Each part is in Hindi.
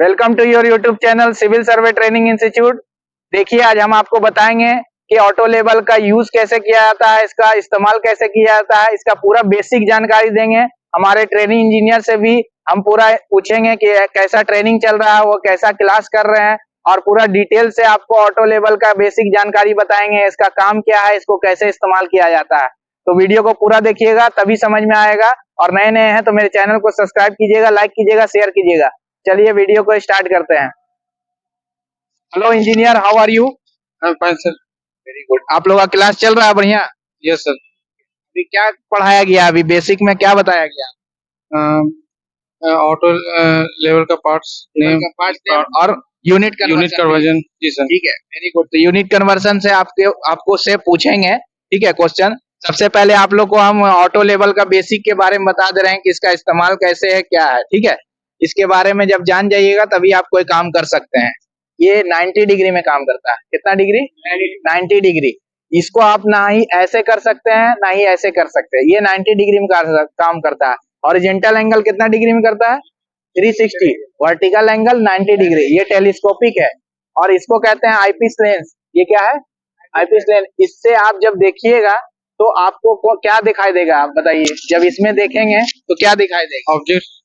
Welcome to your YouTube channel civil survey training institute. देखिए आज हम आपको बताएंगे कि ऑटो लेवल का यूज कैसे किया जाता है, इसका इस्तेमाल कैसे किया जाता है, इसका पूरा बेसिक जानकारी देंगे। हमारे ट्रेनिंग इंजीनियर से भी हम पूरा पूछेंगे कि कैसा ट्रेनिंग चल रहा है, वो कैसा क्लास कर रहे हैं और पूरा डिटेल से आपको ऑटो लेवल का बेसिक जानकारी बताएंगे। इसका काम क्या है, इसको कैसे इस्तेमाल किया जाता है। तो वीडियो को पूरा देखिएगा तभी समझ में आएगा। और नए नए हैं तो मेरे चैनल को सब्सक्राइब कीजिएगा, लाइक कीजिएगा, शेयर कीजिएगा। चलिए वीडियो को स्टार्ट करते हैं। Hello engineer, how are you? Fine sir. Very good. आप लोग का क्लास चल रहा है बढ़िया? Yes sir. अभी क्या पढ़ाया गया, अभी बेसिक में क्या बताया गया? ऑटो लेवल का पार्ट्स नेम और यूनिट कन्वर्जन। जी सर। ठीक है, वेरी गुड। तो यूनिट कन्वर्जन से आपको से पूछेंगे, ठीक है, क्वेश्चन। सबसे पहले आप लोग को हम ऑटो लेवल का बेसिक के बारे में बता दे रहे हैं कि इसका इस्तेमाल कैसे है, क्या है, ठीक है। इसके बारे में जब जान जाइएगा तभी आप कोई काम कर सकते हैं। ये 90 डिग्री में काम करता है। कितना डिग्री? 90 डिग्री। इसको आप ना ही ऐसे कर सकते हैं ना ही ऐसे कर सकते हैं। ये 90 डिग्री में काम करता है। हॉरिजॉन्टल एंगल कितना डिग्री में करता है? 360। Vertical angle 90 degree. ये टेलीस्कोपिक है और इसको कहते हैं आईपीस लेंस। ये क्या है? Eyepiece lens. इससे आप जब देखिएगा तो आपको क्या दिखाई देगा, आप बताइए। जब इसमें देखेंगे तो क्या दिखाई देगा? ऑब्जेक्ट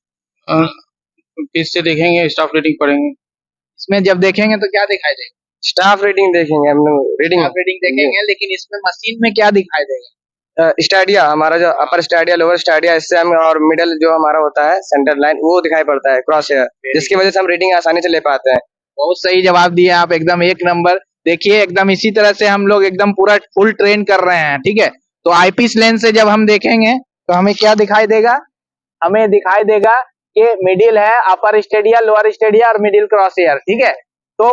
इससे देखेंगे, स्टाफ रेटिंग पढ़ेंगे। इसमें जब देखेंगे तो क्या दिखाई देगा? स्टाफ रेटिंग देखेंगे, हम लोग रेटिंग देखेंगे, लेकिन इसमें मशीन में क्या दिखाई देगा? स्टाडिया, हमारा जो अपर स्टाडिया, लोअर स्टाडिया, इससे हम और मिडल जो हमारा होता है सेंटर लाइन, वो दिखाई पड़ता है, क्रॉस हेयर, जिसकी वजह से हम रेटिंग आसानी से ले पाते हैं। बहुत सही जवाब दिए आप, एकदम एक नंबर। देखिए एकदम इसी तरह से हम लोग एकदम पूरा फुल ट्रेन कर रहे हैं, ठीक है। तो आईपीस लेंस से जब हम देखेंगे तो हमें क्या दिखाई देगा? हमें दिखाई देगा कि मिडिल है, अपर स्टेडिया, लोअर स्टेडिया और मिडिल क्रॉस हेयर, ठीक है। तो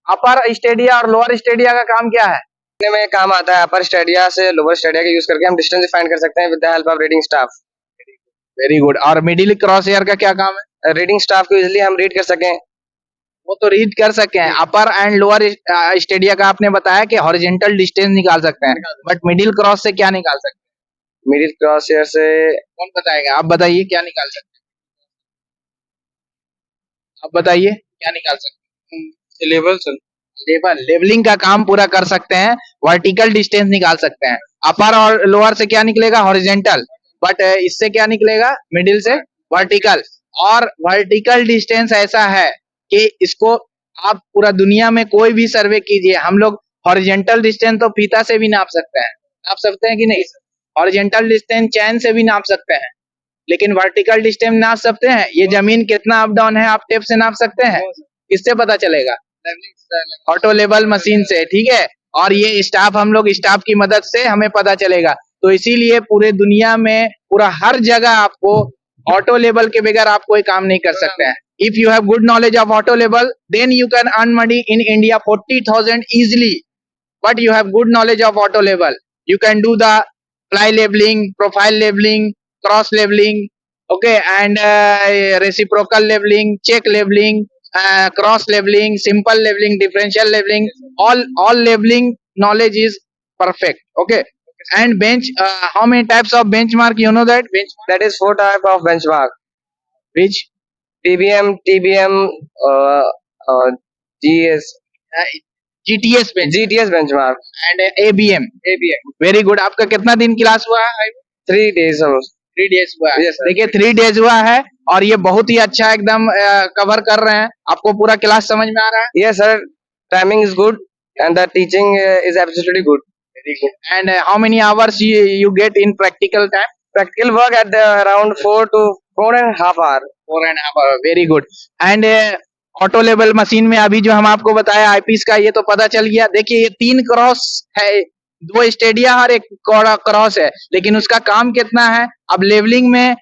अपर स्टेडिया और लोअर स्टेडिया का काम क्या है? में काम आता है अपर स्टेडिया से लोअर स्टेडिया का यूज करके हम डिस्टेंस फाइंड कर सकते हैं with the help of reading staff. Very good. और मिडिल क्रॉस हेयर का क्या काम है? रीडिंग स्टाफ को इजीली हम रीड कर सकें। वो तो रीड कर सके हैं। अपर एंड लोअर स्टेडिया का आपने बताया कि हॉरिजॉन्टल डिस्टेंस निकाल सकते हैं, बट मिडिल क्रॉस से क्या निकाल सकते हैं? मिडिल क्रॉस हेयर से कौन बताएगा? आप बताइए क्या निकाल सकते हैं। आप बताइए क्या निकाल सकते हैं? Level sir. लेवलिंग का काम पूरा कर सकते हैं। वर्टिकल डिस्टेंस निकाल सकते हैं। अपर और लोअर से क्या निकलेगा? हॉरिजॉन्टल। बट इससे क्या निकलेगा? मिडिल से वर्टिकल। और वर्टिकल डिस्टेंस ऐसा है कि इसको आप पूरा दुनिया में कोई भी सर्वे कीजिए, हम लोग हॉरिजॉन्टल डिस्टेंस तो फीता से भी नाप सकते हैं। नाप सकते हैं कि नहीं? हॉरिजॉन्टल डिस्टेंस चैन से भी नाप सकते हैं, लेकिन वर्टिकल डिस्टेंस नाप सकते हैं? ये जमीन कितना अप डाउन है आप टेप से नाप सकते हैं? किससे पता चलेगा? ऑटो लेवल मशीन से, ठीक है। और ये स्टाफ, हम लोग स्टाफ की मदद से हमें पता चलेगा। तो इसीलिए पूरे दुनिया में पूरा हर जगह आपको ऑटो लेवल के बगैर आप कोई काम नहीं कर सकते हैं। If you have good knowledge of auto level then you can earn money in India 40,000 easily. But you have good knowledge of auto level, you can do the ply leveling, profile leveling, cross leveling, okay, and reciprocal leveling, check leveling, cross leveling, simple leveling, differential leveling. All leveling knowledge is perfect, okay. And bench, how many types of benchmark you know that? that is 4 type of benchmark. Which? TBM, uh, uh, GS, GTS bench GTS benchmark, and ABM. Very good. आपका कितना दिन क्लास हुआ है? 3 days almost. 3 डेज हुआ है। Yes, sir. देखिए 3 डेज हुआ है और ये बहुत ही अच्छा एकदम कवर कर रहे हैं। आपको पूरा क्लास समझ में आ रहा है? Yes sir, timing is good and the teaching is absolutely good. Very good. And how many hours you get in practical time? Practical work at around 4 to 4.5 hour. 4.5 hour. Very good. And auto level machine में अभी जो हम आपको बताया आईपीस का, ये तो पता चल गया। देखिए ये 3 क्रॉस है, 2 स्टेडिया और 1 क्रॉस है, लेकिन उसका काम कितना है? अब लेवलिंग में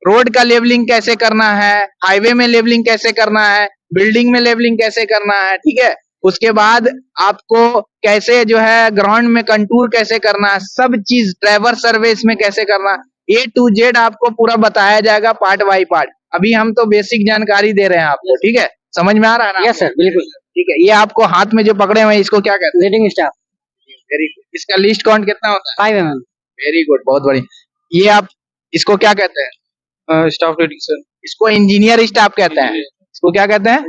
रोड का लेवलिंग कैसे करना है, हाईवे में लेवलिंग कैसे करना है, बिल्डिंग में लेवलिंग कैसे करना है, ठीक है। उसके बाद आपको कैसे जो है ग्राउंड में कंटूर कैसे करना है, सब चीज ट्रैवर्स सर्वे इसमें कैसे करना, A to Z आपको पूरा बताया जाएगा पार्ट बाई पार्ट। अभी हम तो बेसिक जानकारी दे रहे हैं आपको, ठीक है। समझ में आ रहा है ना? Yes sir, बिल्कुल। ठीक है। ये आपको हाथ में जो पकड़े हुए हैं इसको क्या कहते हैं? Reading staff. Very good. इसका लिस्ट काउंट कितना होता है? 5 mm. वेरी गुड, बहुत बढ़िया। ये आप इसको क्या कहते हैं? Staff reading sir. इसको इंजीनियर स्टाफ कहते हैं। इसको क्या कहते हैं?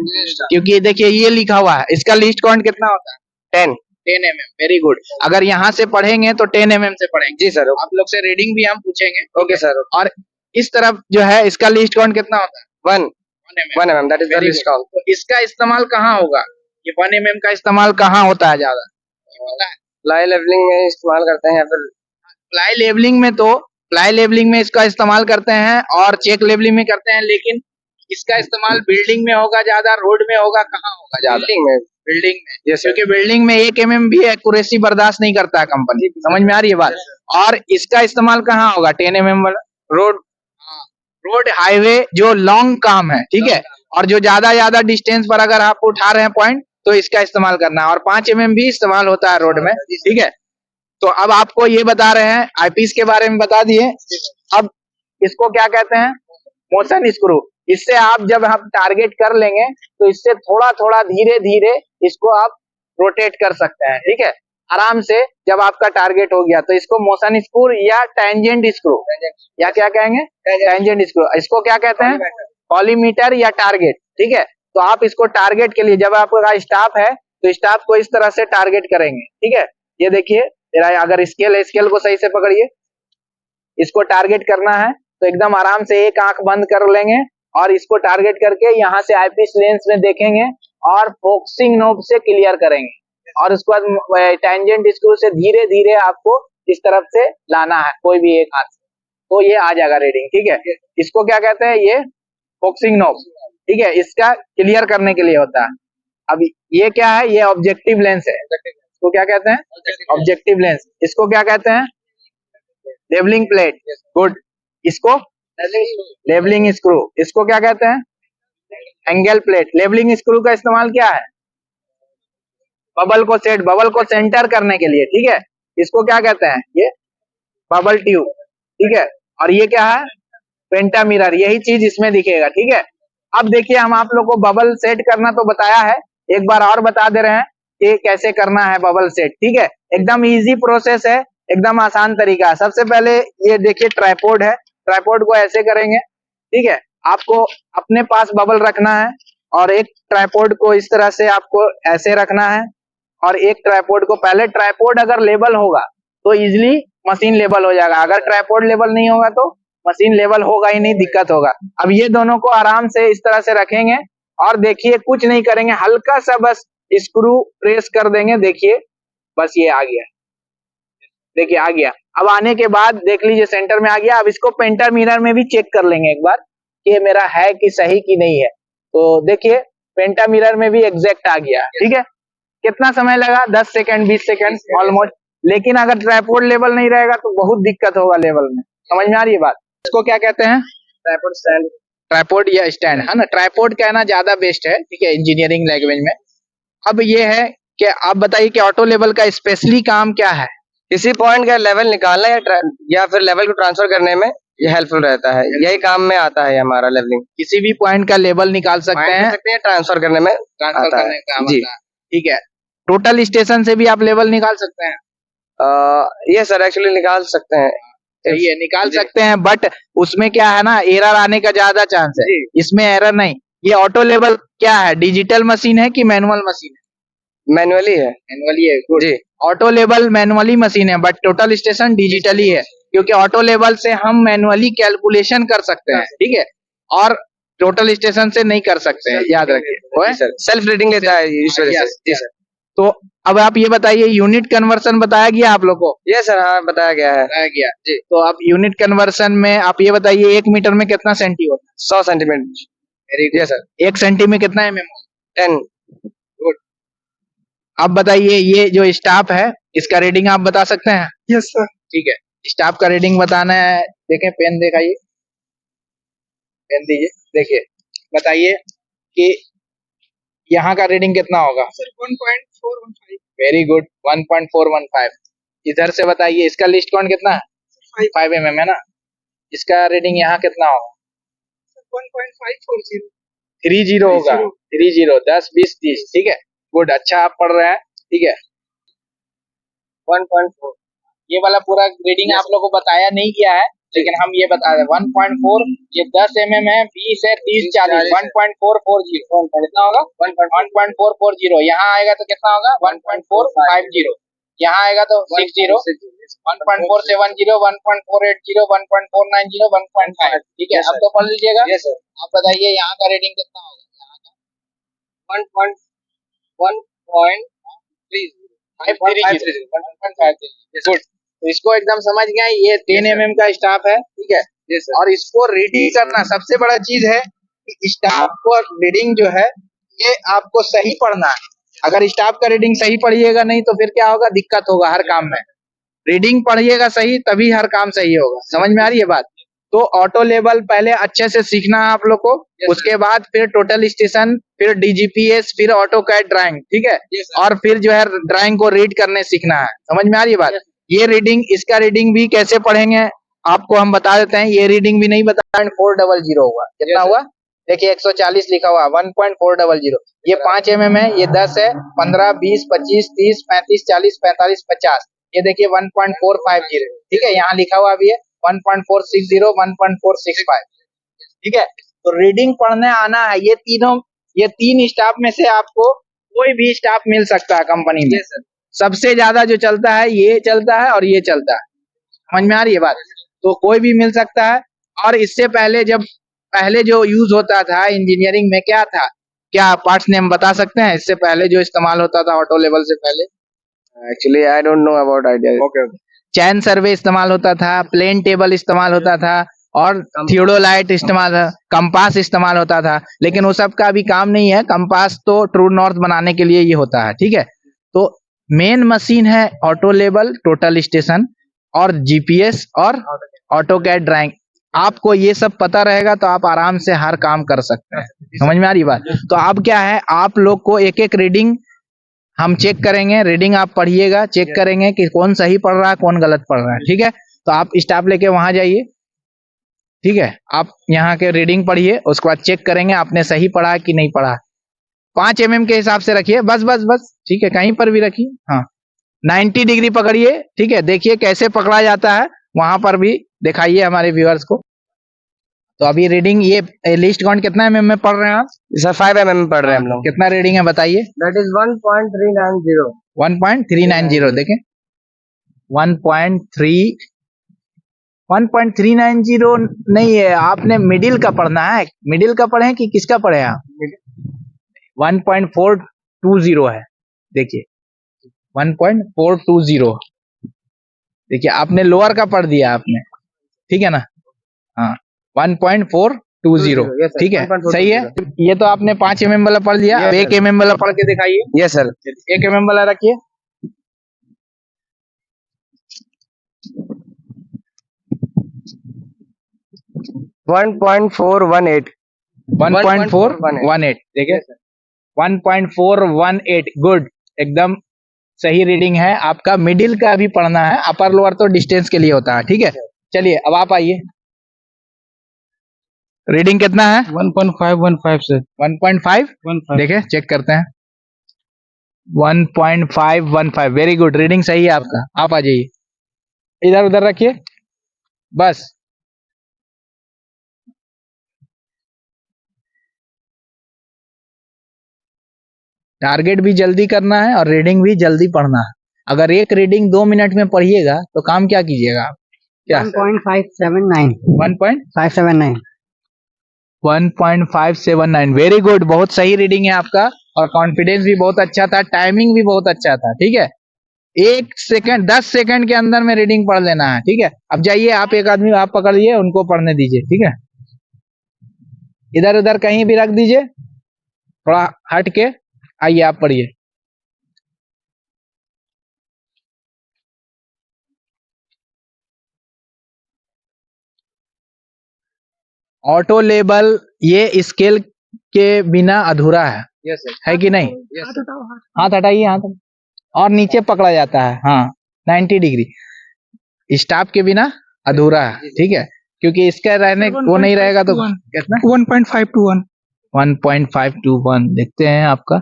क्योंकि देखिए ये लिखा हुआ है, इसका लीस्ट काउंट कितना होता है? 10 mm। Very good. अगर यहाँ से पढ़ेंगे तो 10 mm से पढ़ेंगे। जी सर। आप लोग से रीडिंग भी हम पूछेंगे। Okay sir. और इस तरफ जो है इसका लीस्ट काउंट कितना होता है? 1 mm, that is the least count. तो इसका इस्तेमाल कहाँ होगा? ये 1 mm का इस्तेमाल कहाँ होता है ज्यादा? पता है? प्लाई लेवलिंग में इस्तेमाल करते हैं या फिर प्लाई लेवलिंग में इसका इस्तेमाल करते हैं और चेक लेवलिंग में करते हैं, लेकिन इसका इस्तेमाल बिल्डिंग में होगा ज्यादा, रोड में होगा, कहाँ होगा ज्यादा? बिल्डिंग में। यस, क्योंकि बिल्डिंग में 1 mm भी एक्यूरेसी बर्दाश्त नहीं करता है कंपनी। समझ में आ रही है बात? और इसका इस्तेमाल कहाँ होगा 10 mm वाला? रोड हाईवे जो लॉन्ग काम है, ठीक है, और जो ज्यादा डिस्टेंस पर अगर आप उठा रहे हैं पॉइंट, तो इसका इस्तेमाल करना है। और 5 mm भी इस्तेमाल होता है रोड में, ठीक है। तो अब आपको ये बता रहे हैं, आईपीस के बारे में बता दिए। अब इसको क्या कहते हैं? Motion screw. इससे आप जब हम टारगेट कर लेंगे तो इससे थोड़ा थोड़ा धीरे धीरे इसको आप रोटेट कर सकते हैं, ठीक है, आराम से। जब आपका टारगेट हो गया तो इसको मोशन स्क्रू या टेंजेंट स्क्रू या क्या कहेंगे? Tangent screw. इसको क्या कहते हैं? कॉलीमीटर या टारगेट, ठीक है। तो आप इसको टारगेट के लिए, जब आपका स्टाफ है तो स्टाफ को इस तरह से टारगेट करेंगे, ठीक है। ये देखिए मेरा, अगर स्केल है, स्केल को सही से पकड़िए। इसको टारगेट करना है तो एकदम आराम से एक आंख बंद कर लेंगे और इसको टारगेट करके यहाँ से आईपीस लेंस में देखेंगे और फोकसिंग नोब से क्लियर करेंगे। और उसके बाद टेंजेंट स्क्रू से धीरे धीरे आपको इस तरफ से लाना है, कोई भी एक हाथ से, तो ये आ जाएगा रीडिंग, ठीक है। इसको क्या कहते हैं? ये फोकसिंग नोब, ठीक है, इसका क्लियर करने के लिए होता है। अब ये क्या है? ये ऑब्जेक्टिव लेंस है। इसको क्या कहते हैं? Objective lens. इसको क्या कहते हैं? Levelling plate. गुड। इसको लेवलिंग स्क्रू। इसको क्या कहते हैं? Angle plate. लेवलिंग स्क्रू का इस्तेमाल क्या है? बबल को सेंटर करने के लिए, ठीक है। इसको क्या कहते हैं? ये बबल ट्यूब, ठीक है। और ये क्या है? पेंटा मिरर। यही चीज इसमें दिखेगा, ठीक है। अब देखिए, हम आप लोग को बबल सेट करना तो बताया है, एक बार और बता दे रहे हैं कि कैसे करना है बबल सेट, ठीक है। एकदम इजी प्रोसेस है, एकदम आसान तरीका है। सबसे पहले ये देखिए ट्राइपॉड है, ट्राइपॉड को ऐसे करेंगे, ठीक है। आपको अपने पास बबल रखना है और एक ट्राइपॉड को इस तरह से आपको ऐसे रखना है। और एक ट्राइपॉड को, पहले ट्राइपॉड अगर लेवल होगा तो इजिली मशीन लेवल हो जाएगा, अगर ट्राइपॉड लेवल नहीं होगा तो मशीन लेवल होगा ही नहीं, दिक्कत होगा। अब ये दोनों को आराम से इस तरह से रखेंगे और देखिए कुछ नहीं करेंगे, हल्का सा बस स्क्रू प्रेस कर देंगे। देखिए बस ये आ गया, देखिए आ गया। अब आने के बाद देख लीजिए सेंटर में आ गया। अब इसको पेंटा मिरर में भी चेक कर लेंगे एक बार कि ये मेरा है कि सही कि नहीं है। तो देखिए पेंटा मिरर में भी एग्जैक्ट आ गया, ठीक है। कितना समय लगा? 10 सेकंड 20 सेकंड ऑलमोस्ट। लेकिन अगर ट्राइपॉड लेवल नहीं रहेगा तो बहुत दिक्कत होगा लेवल में। समझ में आ रही है बात? इसको क्या कहते हैं? Tripod stand. ट्राइपॉड या स्टैंड, है ना। ट्राइपॉड कहना ज्यादा बेस्ट है, ठीक है, इंजीनियरिंग लैंग्वेज में। अब ये है कि आप बताइए कि ऑटो लेवल का स्पेशली काम क्या है? किसी पॉइंट का लेवल निकालना या फिर लेवल को ट्रांसफर करने में ये हेल्पफुल रहता है। यही काम में आता है हमारा लेवलिंग। किसी भी पॉइंट का लेवल निकाल सकते हैं, ट्रांसफर करने में आता है। जी, ठीक है। टोटल स्टेशन से भी आप लेवल निकाल सकते हैं? ये सर एक्चुअली निकाल सकते हैं। ये निकाल सकते हैं, बट उसमें क्या है ना, एरर आने का ज्यादा चांस है। इसमें एरर नहीं। ये ऑटो लेवल क्या है? डिजिटल मशीन है कि मैनुअल मशीन है? मैनुअली है। मैनुअली है, गुड। जी। ऑटो लेवल मैनुअली मशीन है, बट टोटल स्टेशन डिजिटली है, क्योंकि ऑटो लेवल से हम मैनुअली कैलकुलेशन कर सकते हैं, ठीक है, और टोटल स्टेशन से नहीं कर सकते हैं, याद रखिए। सेल्फ रीडिंग लेता है इस वजह से। जी सर। तो अब आप ये बताइए, यूनिट कन्वर्सन बताया गया आप लोग को? यस सर, हाँ बताया गया है। बताया गया जी। तो अब यूनिट कन्वर्सन में आप ये बताइए 1 मीटर में कितना सेंटी होता है? 100 centimetre. Very good sir. 1 centi में कितना mm? 10। गुड। अब बताइए ये जो स्टाफ है इसका रीडिंग आप बता सकते हैं? Yes sir. ठीक है, स्टाफ का रीडिंग बताना है। देखें, पेन दिखाइए, पेन दीजिए। देखिए बताइए कि यहाँ का रीडिंग कितना होगा? सर 1.415। Very good, 1.415। इधर से बताइए इसका लिस्ट काउंट कितना है? 5 mm है ना। इसका रीडिंग यहाँ कितना होगा? 1.540। 30 होगा। 30, 10, 20, 30, ठीक है। गुड, अच्छा आप पढ़ रहे हैं, ठीक है। 1.4। ये वाला पूरा रीडिंग आप लोग को बताया नहीं गया है, लेकिन हम ये बता रहे 1.4 ये 10 mm है, 20 है, 30 40 1.440 कितना होगा 1.440 यहाँ आएगा तो कितना होगा 1.450 यहाँ आएगा तो 60 1.470 1.480 1.490 1.5 ठीक है अब तो पढ़ लीजिएगा आप बताइए यहाँ का रेटिंग कितना होगा यहाँ का 1.530 गुड तो इसको एकदम समझ गए ये 10 mm का स्टाफ है ठीक है और इसको रीडिंग करना सबसे बड़ा चीज है कि स्टाफ को रीडिंग जो है ये आपको सही पढ़ना है अगर स्टाफ का रीडिंग सही पढ़िएगा नहीं तो फिर क्या होगा दिक्कत होगा हर काम में रीडिंग पढ़िएगा सही तभी हर काम सही होगा समझ में आ रही है बात तो ऑटो लेवल पहले अच्छे से सीखना है आप लोग को उसके बाद फिर टोटल स्टेशन फिर डीजीपीएस फिर ऑटो कैड ड्राइंग ठीक है और फिर जो है ड्राइंग को रीड करने सीखना है समझ में आ रही है बात ये रीडिंग इसका रीडिंग भी कैसे पढ़ेंगे आपको हम बता देते हैं ये रीडिंग भी नहीं बता 400 होगा कितना हुआ देखिए 140 लिखा हुआ 1.400 ये 5 mm है ये 10 है 15 20 25 30 35 40 45 50 ये देखिए 1.450 ठीक है यहाँ लिखा हुआ भी है 1.460 1.465 ठीक है तो रीडिंग पढ़ने आना है ये तीन स्टाफ में से आपको कोई भी स्टाफ मिल सकता है कंपनी में सबसे ज्यादा जो चलता है ये चलता है और ये चलता है समझ में आ रही है बात तो कोई भी मिल सकता है और इससे पहले जब पहले जो यूज होता था इंजीनियरिंग में क्या पार्ट्स नेम बता सकते हैं इससे पहले जो इस्तेमाल होता था ऑटो लेवल से पहले actually I don't know about idea okay chain survey इस्तेमाल होता था प्लेन टेबल इस्तेमाल होता था और थियोडोलाइट इस्तेमाल कंपास इस्तेमाल होता था लेकिन वो सब का अभी काम नहीं है कंपास तो ट्रू नॉर्थ बनाने के लिए ये होता है ठीक है तो मेन मशीन है ऑटो लेवल टोटल स्टेशन और जीपीएस और ऑटो कैड ड्राइंग आपको ये सब पता रहेगा तो आप आराम से हर काम कर सकते हैं समझ में आ रही बात तो अब क्या है आप लोग को एक एक रीडिंग हम चेक करेंगे रीडिंग आप पढ़िएगा चेक करेंगे कि कौन सही पढ़ रहा है कौन गलत पढ़ रहा है ठीक है तो आप स्टाफ लेके वहां जाइए ठीक है आप यहाँ के रीडिंग पढ़िए उसके बाद चेक करेंगे आपने सही पढ़ा कि नहीं पढ़ा 5 mm के हिसाब से रखिए बस बस बस ठीक है कहीं पर भी रखिए हाँ 90 डिग्री पकड़िए ठीक है देखिए कैसे पकड़ा जाता है वहां पर भी दिखाइए हमारे व्यूअर्स को तो अभी रीडिंग ये लिस्ट काउंट कितना mm में पढ़ रहे हैं आप सर 5 mm पढ़ रहे हैं हम लोग कितना रीडिंग है बताइए दैट इज 1.390 1.390 देखें 1.390 नहीं है आपने मिडिल का पढ़ना है मिडिल का पढ़े कि किसका पढ़े आप 1.420 है देखिए 1.420 देखिए आपने लोअर का पढ़ दिया आपने ठीक है ना हाँ 1.420 ठीक है सही है ये तो आपने 5 mm वाला पढ़ लिया अब 1 mm वाला पढ़ के दिखाइए यस सर 1 mm वाला रखिए 1.418 1.418 देखिए 1.418 गुड एकदम सही रीडिंग है आपका मिडिल का भी पढ़ना है अपर लोअर तो डिस्टेंस के लिए होता है ठीक है चलिए अब आप आइए रीडिंग कितना है 1.515 से 1.5 देखिए चेक करते हैं 1.515 वेरी गुड रीडिंग सही है आपका आप आ जाइए इधर उधर रखिए बस टारगेट भी जल्दी करना है और रीडिंग भी जल्दी पढ़ना है अगर एक रीडिंग 2 मिनट में पढ़िएगा तो काम क्या कीजिएगा आप क्या 1.579 1.579 वेरी गुड बहुत सही रीडिंग है आपका और कॉन्फिडेंस भी बहुत अच्छा था टाइमिंग भी बहुत अच्छा था ठीक है 1 सेकंड 10 सेकंड के अंदर में रीडिंग पढ़ लेना है ठीक है अब जाइए आप एक आदमी आप पकड़ लीजिए उनको पढ़ने दीजिए ठीक है इधर उधर कहीं भी रख दीजिए थोड़ा हट के आइए आप पढ़िए ऑटो लेबल ये स्केल के बिना अधूरा है यस सर है कि नहीं हाथ हटाइए हाथ और नीचे पकड़ा जाता है हाँ 90 डिग्री स्टाफ के बिना अधूरा है ठीक है क्योंकि इसका रहने वो नहीं रहेगा तो कितना 1.521 1.521 देखते हैं आपका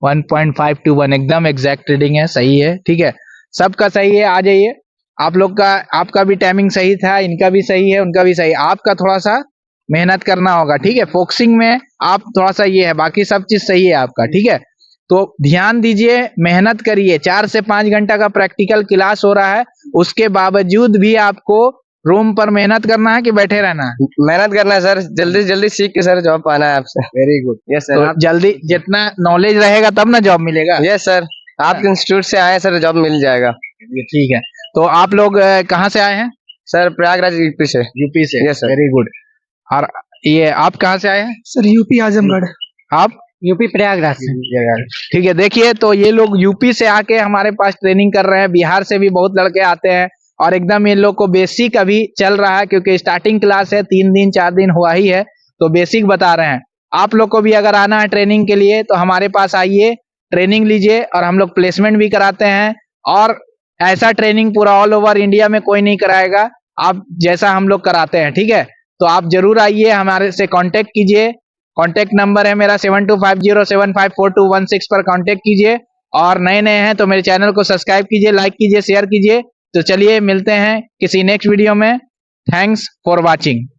1.521 एकदम एग्जैक्ट रीडिंग है सही है ठीक है सबका सही है आ जाइए आप लोग का आपका भी टाइमिंग सही था, इनका भी सही है, उनका भी सही है। आपका थोड़ा सा मेहनत करना होगा, ठीक है। फोकसिंग में आप थोड़ा सा ये है, बाकी सब चीज सही है आपका, ठीक है। तो ध्यान दीजिए, मेहनत करिए। 4 से 5 घंटा का प्रैक्टिकल क्लास हो रहा है, उसके बावजूद भी आपको रूम पर मेहनत करना है कि बैठे रहना है? मेहनत करना है सर, जल्दी से जल्दी सीख के सर जॉब पाना है आपसे। Very good. यस तो सर। जल्दी जितना नॉलेज रहेगा तब ना जॉब मिलेगा। यस सर, आपके इंस्टीट्यूट से आए सर, जॉब मिल जाएगा। ये ठीक है। तो आप लोग कहाँ से आए हैं? सर प्रयागराज यूपी से। यूपी से। Yes sir. Very good. और ये आप कहाँ से आए हैं? Sir UP Azamgarh. आप? यूपी प्रयागराज से। ठीक है। देखिए, तो ये लोग यूपी से आके हमारे पास ट्रेनिंग कर रहे हैं। बिहार से भी बहुत लड़के आते हैं और एकदम ये लोग को बेसिक अभी चल रहा है, क्योंकि स्टार्टिंग क्लास है, 3 दिन 4 दिन हुआ ही है, तो बेसिक बता रहे हैं। आप लोग को भी अगर आना है ट्रेनिंग के लिए तो हमारे पास आइए, ट्रेनिंग लीजिए, और हम लोग प्लेसमेंट भी कराते हैं। और ऐसा ट्रेनिंग पूरा ऑल ओवर इंडिया में कोई नहीं कराएगा आप जैसा हम लोग कराते हैं, ठीक है। तो आप जरूर आइए, हमारे से कांटेक्ट कीजिए। कांटेक्ट नंबर है मेरा 7250754216 पर कांटेक्ट कीजिए। और नए नए हैं तो मेरे चैनल को सब्सक्राइब कीजिए, लाइक कीजिए, शेयर कीजिए। तो चलिए मिलते हैं किसी नेक्स्ट वीडियो में। Thanks for watching.